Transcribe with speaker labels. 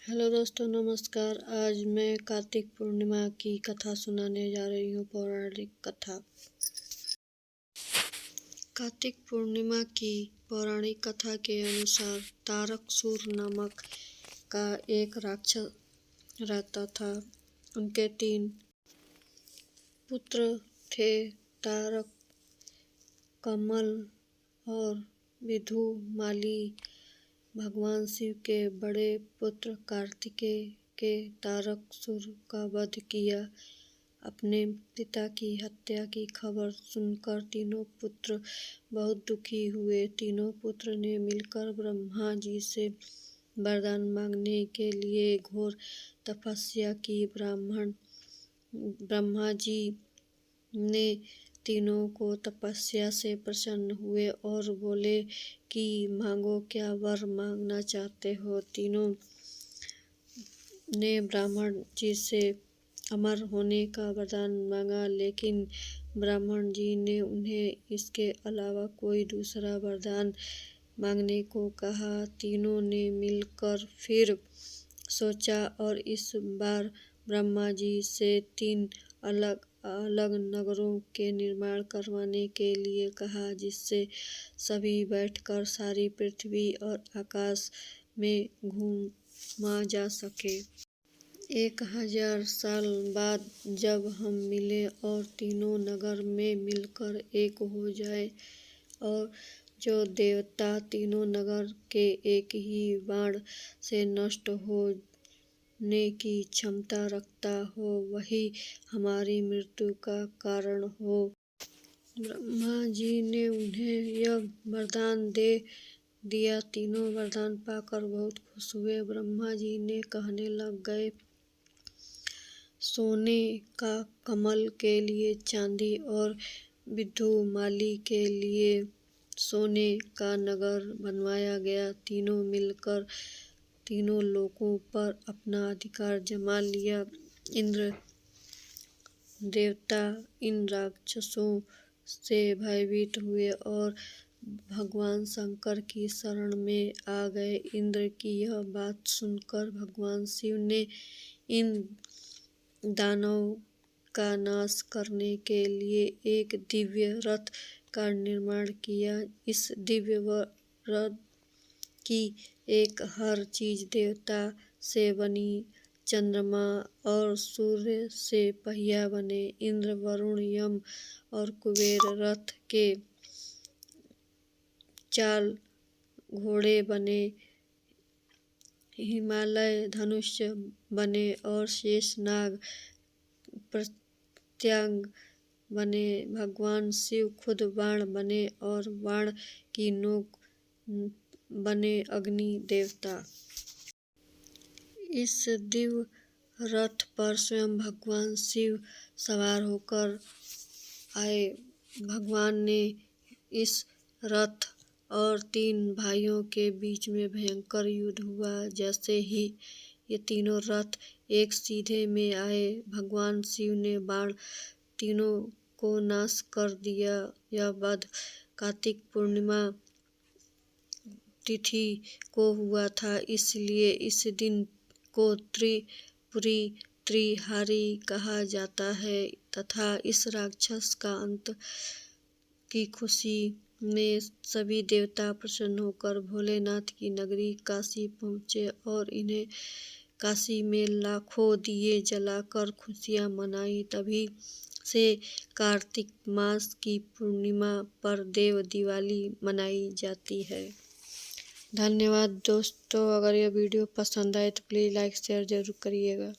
Speaker 1: Hello दोस्तों, नमस्कार। आज मैं कार्तिक पूर्णिमा की कथा सुनाने जा रही हूँ। पौराणिक कथा। कार्तिक पूर्णिमा की पौराणिक कथा के अनुसार तारकासुर नामक का एक राक्षस रहता था। उनके 3 पुत्र थे, तारक, कमल और विधुमाली। भगवान शिव के बड़े पुत्र कार्तिकेय के तारकासुर का वध किया। अपने पिता की हत्या की खबर सुनकर तीनों पुत्र बहुत दुखी हुए। तीनों पुत्र ने मिलकर ब्रह्मा जी से वरदान मांगने के लिए घोर तपस्या की। ब्रह्मा जी ने तीनों को तपस्या से प्रसन्न हुए और बोले कि मांगो, क्या वर मांगना चाहते हो। तीनों ने ब्रह्मण जी से अमर होने का वरदान मांगा, लेकिन ब्रह्मण जी ने उन्हें इसके अलावा कोई दूसरा वरदान मांगने को कहा। तीनों ने मिलकर फिर सोचा और इस बार ब्रह्मा जी से 3 अलग अलग नगरों के निर्माण करवाने के लिए कहा, जिससे सभी बैठकर सारी पृथ्वी और आकाश में घूमा जा सके। 1000 साल बाद जब हम मिले और तीनों नगर में मिलकर एक हो जाए, और जो देवता तीनों नगर के एक ही बाण से नष्ट होने की क्षमता रखता हो, वही हमारी मृत्यु का कारण हो। ब्रह्मा जी ने उन्हें यह वरदान दे दिया। तीनों वरदान पाकर बहुत खुश हुए। ब्रह्मा जी ने कहने लग गए, सोने का कमल के लिए चांदी और विधुमाली के लिए सोने का नगर बनवाया गया। तीनों मिलकर तीनों लोकों पर अपना अधिकार जमा लिया। इंद्र देवता इन राक्षसों से भयभीत हुए और भगवान शंकर की शरण में आ गए। इंद्र की यह बात सुनकर भगवान शिव ने इन दानवों का नाश करने के लिए एक दिव्य रथ का निर्माण किया। इस दिव्य रथ की एक हर चीज देवता से बनी। चंद्रमा और सूर्य से पहिया बने। इंद्र, वरुण, यम और कुबेर रथ के चाल घोड़े बने। हिमालय धनुष बने और शेषनाग प्रत्यंग बने। भगवान शिव खुद बाण बने और बाण की नोक बने अग्नि देवता। इस दिव्य रथ पर स्वयं भगवान शिव सवार होकर आए। भगवान ने इस रथ और 3 भाइयों के बीच में भयंकर युद्ध हुआ। जैसे ही ये तीनों रथ एक सीधे में आए, भगवान शिव ने बाण तीनों को नाश कर दिया। यह वध कार्तिक पूर्णिमा तिथि को हुआ था, इसलिए इस दिन को त्रिपुरी त्रिहारी कहा जाता है तथा इस राक्षस का अंत की खुशी में सभी देवता प्रसन्न होकर भोलेनाथ की नगरी काशी पहुँचे और इन्हें काशी में लाखों दिए जलाकर खुशियाँ मनाई। तभी से कार्तिक मास की पूर्णिमा पर देव दिवाली मनाई जाती है। धन्यवाद दोस्तों। अगर यह वीडियो पसंद आए तो प्लीज़ लाइक शेयर जरूर करिएगा।